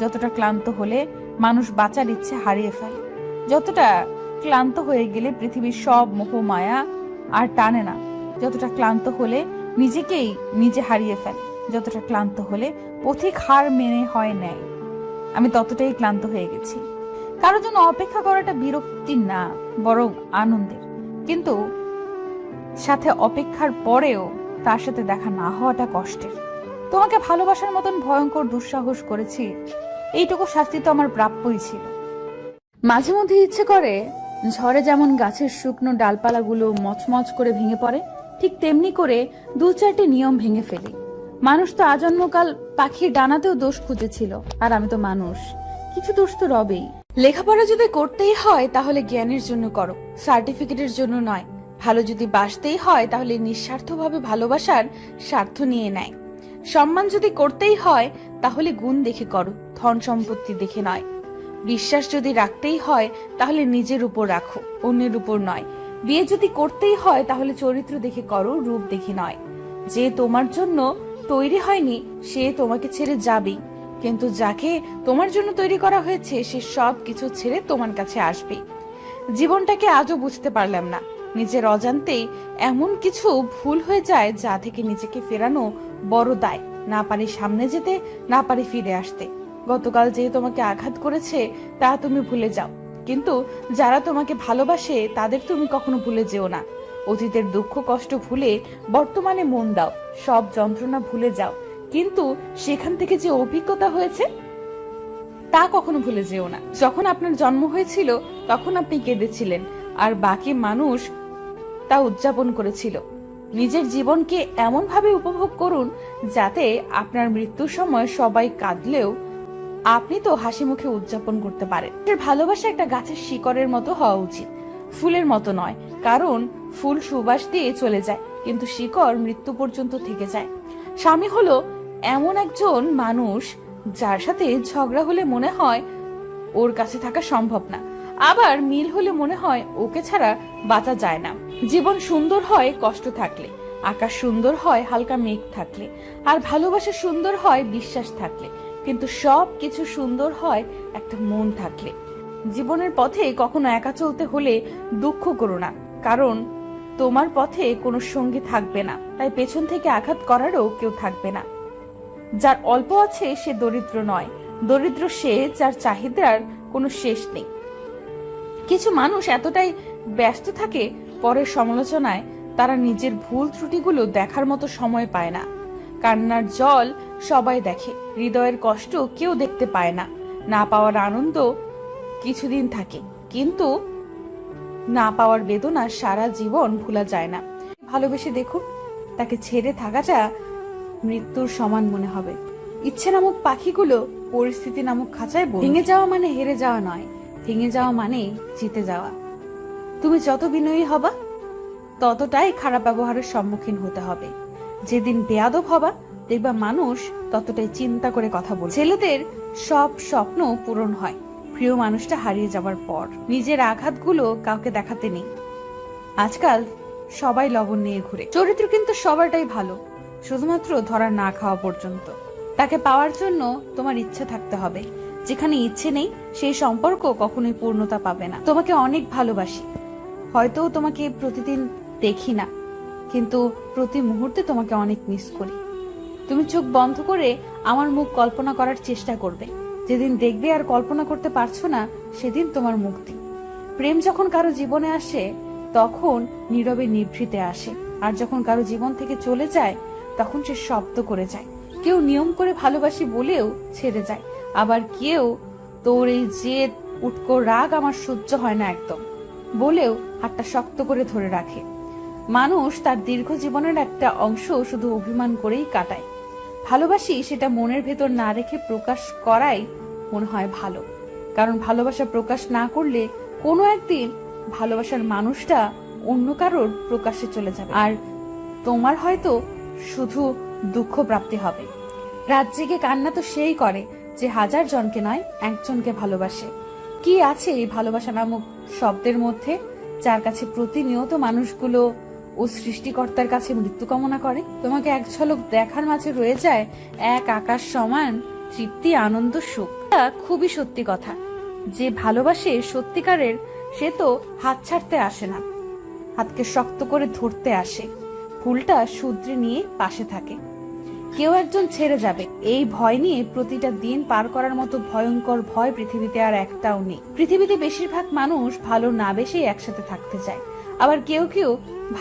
যতটা ক্লান্ত হলে মানুষ বাঁচার ইচ্ছে হারিয়ে ফেলে, যতটা ক্লান্ত হয়ে গেলে পৃথিবীর সব মোহ মায়া আর টানে না, যতটা ক্লান্ত হলে নিজেকেই নিজে হারিয়ে ফেলে, যতটা ক্লান্ত হলে পথিক হার মেনে হয় নেয়। আমি ততটাই ক্লান্ত হয়ে গেছি। কারোর জন্য অপেক্ষা করাটা বিরক্তির না, বরং আনন্দের। কিন্তু সাথে অপেক্ষার পরেও তার সাথে দেখা না হওয়াটা কষ্টের। তোমাকে ভালোবাসার মতন ভয়ঙ্কর দুঃসাহস করেছি, এইটুকু শাস্তি তো আমার প্রাপ্যই ছিল। মাঝে মধ্যে ইচ্ছে করে ঝড়ে যেমন গাছের শুকনো ডালপালাগুলো মচমচ করে ভেঙে পড়ে, ঠিক তেমনি করে দু চারটি নিয়ম ভেঙে ফেলি। মানুষ তো আজন্মকাল পাখির ডানাতেও দোষ খুঁজেছিল, আর আমি তো মানুষ, কিছু দোষ তো রবেই। লেখাপড়া যদি করতেই হয় তাহলে জ্ঞানের জন্য করো, সার্টিফিকেটের জন্য নয়। ভালো যদি বাসতেই হয় তাহলে নিঃস্বার্থভাবে ভালোবাসার স্বার্থ নিয়ে নেয়। সম্মান যদি করতেই হয় তাহলে গুণ দেখে করো, ধন সম্পত্তি দেখে নয়। বিশ্বাস যদি রাখতেই হয় তাহলে নিজের উপর রাখো, অন্যের উপর নয়। বিয়ে যদি করতেই হয় তাহলে চরিত্র দেখে করো, রূপ দেখে নয়। যে তোমার জন্য তৈরি হয়নি সে তোমাকে ছেড়ে যাবেই, কিন্তু যাকে তোমার জন্য তৈরি করা হয়েছে সে সব কিছু ছেড়ে তোমার কাছে আসবে। জীবনটাকে আজও বুঝতে পারলাম না, নিজের অজান্তেই এমন কিছু ভুল হয়ে যায় যা থেকে নিজেকে ফেরানো বড় দায়। না পারি সামনে যেতে, না পারি ফিরে আসতে। গতকাল যে তোমাকে আঘাত করেছে তা তুমি ভুলে যাও, কিন্তু যারা তোমাকে ভালোবাসে তাদের তুমি কখনো ভুলে যেও না। অতীতের দুঃখ কষ্ট ভুলে বর্তমানে মন দাও, সব যন্ত্রণা ভুলে যাও, কিন্তু সেখান থেকে যে অভিজ্ঞতা হয়েছে তা কখনো ভুলে যেও না। যখন আপনার জন্ম হয়েছিল তখন আপনি কেঁদেছিলেন, আর বাকি মানুষ তা উদযাপন করেছিল। নিজের জীবনকে এমন ভাবে উপভোগ করুন যাতে আপনার মৃত্যুর সময় সবাই কাঁদলেও আপনি তো হাসি মুখে উদযাপন করতে পারেন। ভালোবাসা একটা গাছের শিকড়ের মতো হওয়া উচিত, ফুলের মতো নয়। কারণ ফুল সুবাস দিয়ে চলে যায়, কিন্তু শিকড় মৃত্যু পর্যন্ত থেকে যায়। স্বামী হলো এমন একজন মানুষ যার সাথে ঝগড়া হলে মনে হয় ওর কাছে থাকা সম্ভব না, আবার মিল হলে মনে হয় ওকে ছাড়া বাঁচা যায় না। জীবন সুন্দর হয় কষ্ট থাকলে, আকাশ সুন্দর হয় হালকা মেঘ থাকলে, আর ভালোবাসা সুন্দর হয় বিশ্বাস থাকলে, কিন্তু সব কিছু সুন্দর হয় একটা মন থাকলে। জীবনের পথে কখনো একা চলতে হলে দুঃখ করো না, কারণ তোমার পথে কোনো সঙ্গী থাকবে না, তাই পেছন থেকে আঘাত করারও কেউ থাকবে না। যার অল্প আছে সে দরিদ্র নয়, দরিদ্র সে যার চাহিদার কোনো শেষ নেই। কিছু মানুষ এতটাই ব্যস্ত থাকে পরের সমালোচনায়, তারা নিজের ভুল ত্রুটিগুলো দেখার মতো সময় পায় না। কান্নার জল সবাই দেখে, হৃদয়ের কষ্ট কেউ দেখতে পায় না। না পাওয়ার আনন্দ কিছুদিন থাকে, কিন্তু না পাওয়ার বেদনা সারা জীবন ভোলা যায় না। ভালোবেসে দেখুন, তাকে ছেড়ে থাকাটা মৃত্যুর সমান মনে হবে। ইচ্ছে নামক পাখিগুলো পরিস্থিতি নামক খাঁচায় ভেঙে যাওয়া মানে হেরে যাওয়া নয়, ভেঙে যাওয়া মানে জিতে যাওয়া। তুমি যত বিনয়ী হবা ততটাই খারাপ ব্যবহারের সম্মুখীন হতে হবে। যেদিন বেয়াদব হবা দেখবা মানুষ ততটাই চিন্তা করে কথা বলে। ছেলেদের সব স্বপ্ন পূরণ হয় প্রিয় মানুষটা হারিয়ে যাবার পর। নিজের আঘাতগুলো কাউকে দেখাতে নেই। আজকাল সবাই লবণ নিয়ে ঘুরে। চরিত্র কিন্তু সবারটাই ভালো, শুধুমাত্র ধরা না খাওয়া পর্যন্ত। তাকে পাওয়ার জন্য তোমার ইচ্ছা থাকতে হবে। যেখানে ইচ্ছে নেই সেই সম্পর্ক কখনোই পূর্ণতা পাবে না। তোমাকে অনেক ভালোবাসি, হয়তো তোমাকে প্রতিদিন দেখি না, কিন্তু প্রতি মুহূর্তে তোমাকে অনেক মিস করি। তুমি চোখ বন্ধ করে আমার মুখ কল্পনা করার চেষ্টা করবে। যেদিন দেখবে আর কল্পনা করতে পারছো না সেদিন তোমার মুক্তি। প্রেম যখন কারো জীবনে আসে তখন নীরবে নিভৃতে আসে, আর যখন কারো জীবন থেকে চলে যায় তখন সে শব্দ করে যায়। কেউ নিয়ম করে ভালোবাসি বলেও ছেড়ে যায়, আবার কেউ তোর এই জেদ উটকো রাগ আমার সহ্য হয় না একদম বলেও হাতটা শক্ত করে ধরে রাখে। মানুষ তার দীর্ঘ জীবনের একটা অংশ শুধু অভিমান করেই কাটায়। ভালোবাসি সেটা মনের ভেতর না রেখে প্রকাশ করাই মনে হয় ভালো, কারণ ভালোবাসা প্রকাশ না করলে কোনো একদিন ভালোবাসার মানুষটা অন্য কারোর প্রকাশে চলে যাবে, আর তোমার হয়তো শুধু দুঃখ প্রাপ্তি হবে। রাত জেগে কান্না তো সেই করে যে হাজার জনকে নয় একজনকে ভালোবাসে। কি আছে এই ভালোবাসা নামক শব্দের মধ্যে, যার কাছে প্রতিনিয়ত মানুষগুলো ও সৃষ্টিকর্তার কাছে মৃত্যু কামনা করে? তোমাকে এক ঝলক দেখার মাঝে রয়ে যায় এক আকাশ সমান তৃপ্তি, আনন্দ, সুখ। এটা খুবই সত্যি কথা। যে ভালোবাসে সত্যিকারের, সে তো হাত ছাড়তে আসে না, হাতকে শক্ত করে ধরতে আসে, ফুলটা শুধরে নিয়ে পাশে থাকে। কেউ একজন ছেড়ে যাবে এই ভয় নিয়ে প্রতিটা দিন পার করার মতো ভয়ঙ্কর ভয় পৃথিবীতে আর একটাও নেই। পৃথিবীতে বেশিরভাগ মানুষ ভালো না বেশি একসাথে থাকতে চায়, আবার কেউ কেউ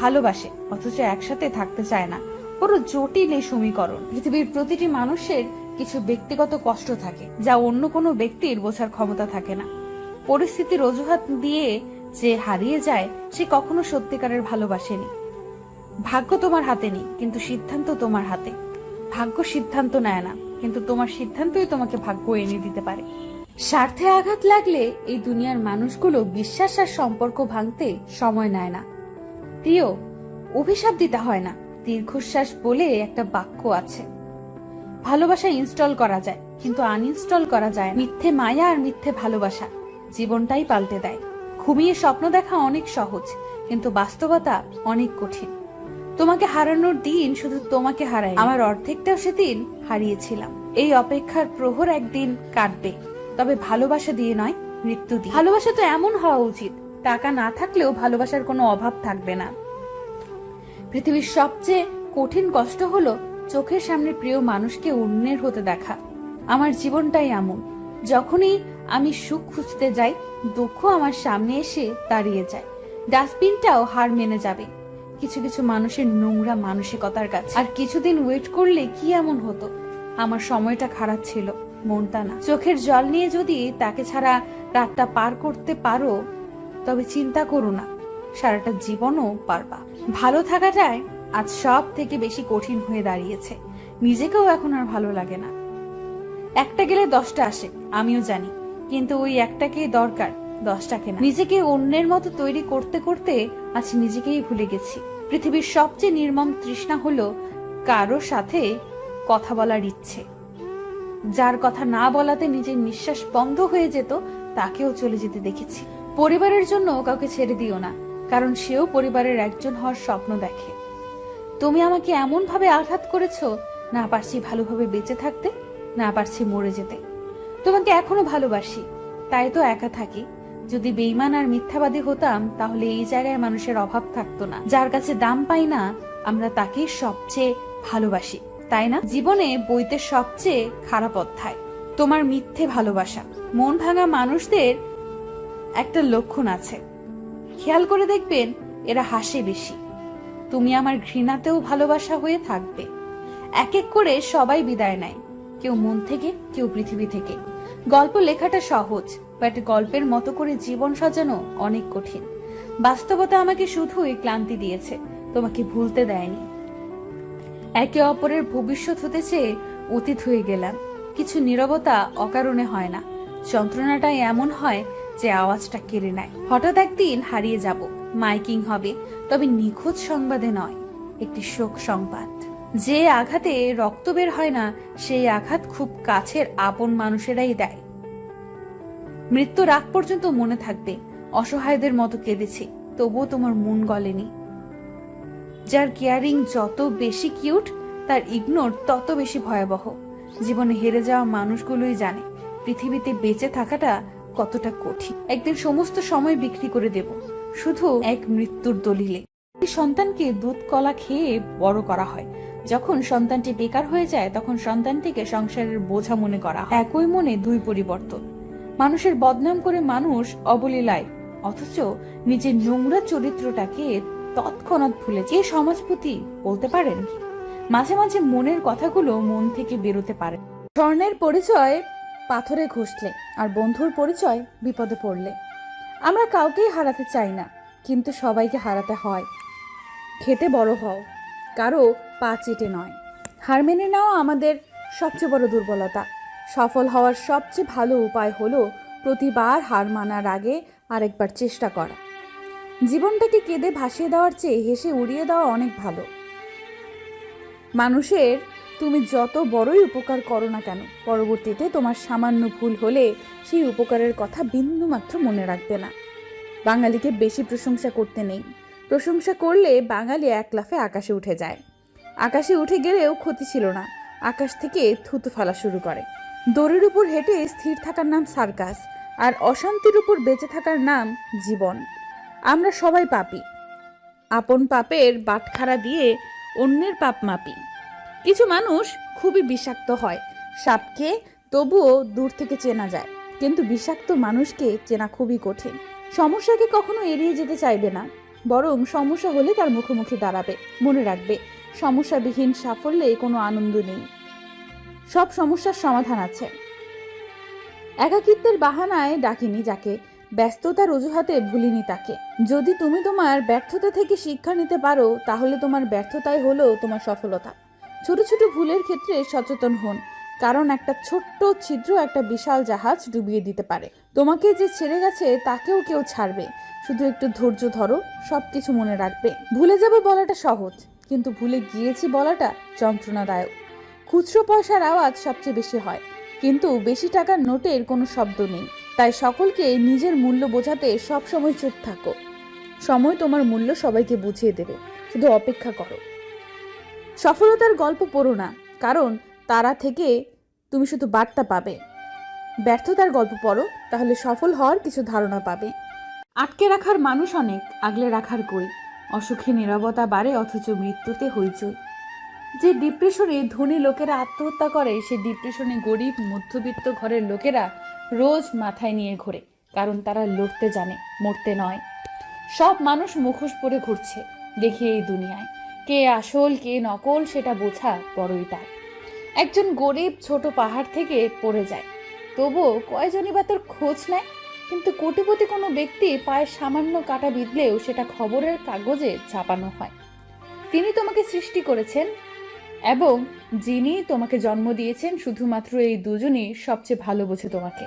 ভালোবাসে অথচ একসাথে থাকতে চায় না। পুরো জটিল এই সমীকরণ। পৃথিবীর প্রতিটি মানুষের কিছু ব্যক্তিগত কষ্ট থাকে যা অন্য কোনো ব্যক্তির বোঝার ক্ষমতা থাকে না। পরিস্থিতির অজুহাত দিয়ে যে হারিয়ে যায় সে কখনো সত্যিকারের ভালোবাসেনি। ভাগ্য তোমার হাতে নেই, কিন্তু সিদ্ধান্ত তোমার হাতে। ভাগ্য সিদ্ধান্ত নেয় না, কিন্তু তোমার সিদ্ধান্তই তোমাকে ভাগ্য এনে দিতে পারে। স্বার্থে আঘাত লাগলে এই দুনিয়ার মানুষগুলো বিশ্বাস আর সম্পর্ক ভাঙতে সময় নেয় না। প্রিয়, অভিশাপ দিতে হয় না। দীর্ঘশ্বাস বলে একটা বাক্য আছে। ভালোবাসা ইনস্টল করা যায়, কিন্তু আনইনস্টল করা যায় না। মিথ্যে মায়া আর মিথ্যে ভালোবাসা জীবনটাই পাল্টে দেয়। ঘুমিয়ে স্বপ্ন দেখা অনেক সহজ, কিন্তু বাস্তবতা অনেক কঠিন। তোমাকে হারানোর দিন শুধু তোমাকে হারাই, আমার অর্ধেকটাও সেদিন হারিয়েছিলাম। এই অপেক্ষার প্রহর একদিন কাটবে, তবে ভালোবাসা দিয়ে নয়, মৃত্যু দিয়ে। ভালোবাসা তো এমন হওয়া উচিত, টাকা না থাকলেও ভালোবাসার কোনো অভাব থাকবে না। পৃথিবীর সবচেয়ে কঠিন কষ্ট হলো চোখের সামনে প্রিয় মানুষকে অন্যের হতে দেখা। আমার জীবনটাই এমন, যখনই আমি সুখ খুঁজতে যাই দুঃখ আমার সামনে এসে দাঁড়িয়ে যায়। ডাস্টবিনটাও হার মেনে যাবে কিছু কিছু মানুষের নোংরা মানসিকতার কাছে। আর কিছুদিন ওয়েট করলে কি এমন হতো? আমার সময়টা খারাপ ছিল, মনটা না। চোখের জল নিয়ে যদি তাকে ছাড়া রাতটা পার করতে পারো, তবে চিন্তা করো না, সারাটা জীবনও পারবা। ভালো থাকাটাই আজ সব থেকে বেশি কঠিন হয়ে দাঁড়িয়েছে। নিজেকেও এখন আর ভালো লাগে না। একটা গেলে 10টা আসে, আমিও জানি, কিন্তু ওই একটাকেই দরকার, 10টাকে না। নিজেকে অন্যের মতো তৈরি করতে করতে আজ নিজেকেই ভুলে গেছি। পৃথিবীর সবচেয়ে নির্মম তৃষ্ণা হলো কারো সাথে কথা বলার ইচ্ছে। যার কথা না বলাতে নিজের নিঃশ্বাস বন্ধ হয়ে যেত, তাকেও চলে যেতে দেখেছি। পরিবারের জন্য কাউকে ছেড়ে দিও না, কারণ সেও পরিবারের একজন হওয়ার স্বপ্ন দেখে। তুমি আমাকে এমন ভাবে আঘাত করেছো, না পারছি ভালোভাবে বেঁচে থাকতে, না পারছি মরে যেতে। তোমাকে এখনো ভালোবাসি, তাই তো একা থাকি। যদি বেঈমান আর মিথ্যাবাদী হতাম, তাহলে এই জায়গায় মানুষের অভাব থাকতো না। যার কাছে দাম পাই না, আমরা তাকেই সবচেয়ে ভালোবাসি, তাই না? জীবনে বইতে সবচেয়ে খারাপ অধ্যায় তোমার মিথ্যে ভালোবাসা। মন ভাঙা মানুষদের একটা লক্ষণ আছে, খেয়াল করে দেখবেন, এরা হাসে বেশি। তুমি আমার ঘৃণাতেও ভালোবাসা হয়ে থাকবে। এক এক করে সবাই বিদায় নেয়, কেউ মন থেকে, কেউ পৃথিবী থেকে। গল্প লেখাটা সহজ, বাট গল্পের মতো করে জীবন সাজানো অনেক কঠিন। বাস্তবতা আমাকে শুধুই ক্লান্তি দিয়েছে, তোমাকে ভুলতে দেয়নি। একে অপরের ভবিষ্যৎ হতে চেয়ে অতীত হয়ে গেলাম। কিছু নীরবতা অকারণে হয় না, যন্ত্রণাটাই এমন হয় যে আওয়াজটা কেড়ে নেয়। হঠাৎ একদিন হারিয়ে যাব, মাইকিং হবে, তবে নিখোঁজ সংবাদে নয়, একটি শোক সংবাদ। যে আঘাতে রক্ত বের হয় না, সেই আঘাত খুব কাছের আপন মানুষেরাই দেয়। মৃত্যুর আগ পর্যন্ত মনে থাকবে, অসহায়দের মতো কেঁদেছি, তবুও তোমার মন গলেনি। যার কেয়ারিং যত বেশি কিউট, তার ইগনোর তত বেশি ভয়াবহ। জীবনে হেরে যাওয়া মানুষগুলোই জানে পৃথিবীতে বেঁচে থাকাটা কতটা কঠিন। একদিন সমস্ত সময় বিক্রি করে দেব, শুধু এক মৃত্যুর দলিলে। সন্তানকে দুধ কলা খেয়ে বড় করা হয়। যখন সন্তানটি বেকার হয়ে যায়, তখন সন্তানটিকে সংসারের বোঝা মনে করা হয়। একই মনে দুই পরিবর্তন। মানুষের বদনাম করে মানুষ অবলীলায়, অথচ নিজের নোংরা চরিত্রটাকে তৎক্ষণাৎ ভুলে যে সমাজপতি বলতে পারেন। মাঝে মাঝে মনের কথাগুলো মন থেকে বেরোতে পারে। স্বর্ণের পরিচয় পাথরে ঘষলে, আর বন্ধুর পরিচয় বিপদে পড়লে। আমরা কাউকেই হারাতে চাই না, কিন্তু সবাইকে হারাতে হয়। খেতে বড় হও, কারো পা চেটে নয়। হার মেনে নেওয়া আমাদের সবচেয়ে বড় দুর্বলতা। সফল হওয়ার সবচেয়ে ভালো উপায় হলো প্রতিবার হার মানার আগে আরেকবার চেষ্টা করা। জীবনটাকে কেঁদে ভাসিয়ে দেওয়ার চেয়ে হেসে উড়িয়ে দেওয়া অনেক ভালো। মানুষের তুমি যত বড়ই উপকার করো না কেন, পরবর্তীতে তোমার সামান্য ভুল হলে সেই উপকারের কথা বিন্দুমাত্র মনে রাখবে না। বাঙালিকে বেশি প্রশংসা করতে নেই। প্রশংসা করলে বাঙালি এক লাফে আকাশে উঠে যায়। আকাশে উঠে গেলেও ক্ষতি ছিল না, আকাশ থেকে থুতু ফেলা শুরু করে। দড়ির উপর হেঁটে স্থির থাকার নাম সার্কাস, আর অশান্তির উপর বেঁচে থাকার নাম জীবন। আমরা সবাই পাপী, আপন পাপের বাটখারা দিয়ে অন্যের পাপ মাপি। কিছু মানুষ খুবই বিষাক্ত হয়, সাপকে তবুও দূর থেকে চেনা যায়, কিন্তু বিষাক্ত মানুষকে চেনা খুবই কঠিন। সমস্যাকে কখনো এড়িয়ে যেতে চাইবে না, বরং সমস্যা হলে তার মুখোমুখি দাঁড়াবে। মনে রাখবে, সমস্যাবিহীন সাফল্যে কোনো আনন্দ নেই, সব সমস্যার সমাধান আছে। একাকিত্বের বাহানায় ডাকিনি যাকে, ব্যস্ততার অজুহাতে ভুলিনি তাকে। যদি তুমি তোমার ব্যর্থতা থেকে শিক্ষা নিতে পারো, তাহলে তোমার ব্যর্থতাই হলো তোমার সফলতা। ছোট ছোট ভুলের ক্ষেত্রে সচেতন হন, কারণ একটা ছোট্ট ছিদ্র একটা বিশাল জাহাজ ডুবিয়ে দিতে পারে। তোমাকে যে ছেড়ে গেছে তাকেও কেউ ছাড়বে, শুধু একটু ধৈর্য ধরো, সবকিছু মনে রাখবে। ভুলে যাব বলাটা সহজ, কিন্তু ভুলে গিয়েছি বলাটা যন্ত্রণাদায়ক। খুচরো পয়সার আওয়াজ সবচেয়ে বেশি হয়, কিন্তু বেশি টাকার নোটের কোনো শব্দ নেই। তাই সকলকে নিজের মূল্য বোঝাতে সবসময় চুপ থাকো। সময় তোমার মূল্য সবাইকে বুঝিয়ে দেবে, শুধু অপেক্ষা করো। সফলতার গল্প পড়ো না, কারণ তারা থেকে তুমি শুধু বার্তা পাবে। ব্যর্থতার গল্প পড়ো, তাহলে সফল হওয়ার কিছু ধারণা পাবে। আটকে রাখার মানুষ অনেক, আগলে রাখার কই। অসুখে নীরবতা বাড়ে, অথচ মৃত্যুতে হইচই। যে ডিপ্রেশনে ধনী লোকেরা আত্মহত্যা করে, সে ডিপ্রেশনে গরিব মধ্যবিত্ত ঘরের লোকেরা রোজ মাথায় নিয়ে ঘোরে, কারণ তারা লড়তে জানে, মরতে নয়। সব মানুষ মুখোশ পরে ঘুরছে, দেখি এই দুনিয়ায় কে আসল কে নকল সেটা বোঝা বড়ই তার। একজন গরিব ছোট পাহাড় থেকে পড়ে যায়, তবুও কয়জনই বা তোর খোঁজ নেয়। কিন্তু কোটিপতি কোনো ব্যক্তি পায়ে সামান্য কাটা বিঁধলেও সেটা খবরের কাগজে ছাপানো হয়। তিনি তোমাকে সৃষ্টি করেছেন এবং যিনি তোমাকে জন্ম দিয়েছেন, শুধুমাত্র এই দুজনই সবচেয়ে ভালো বোঝে তোমাকে।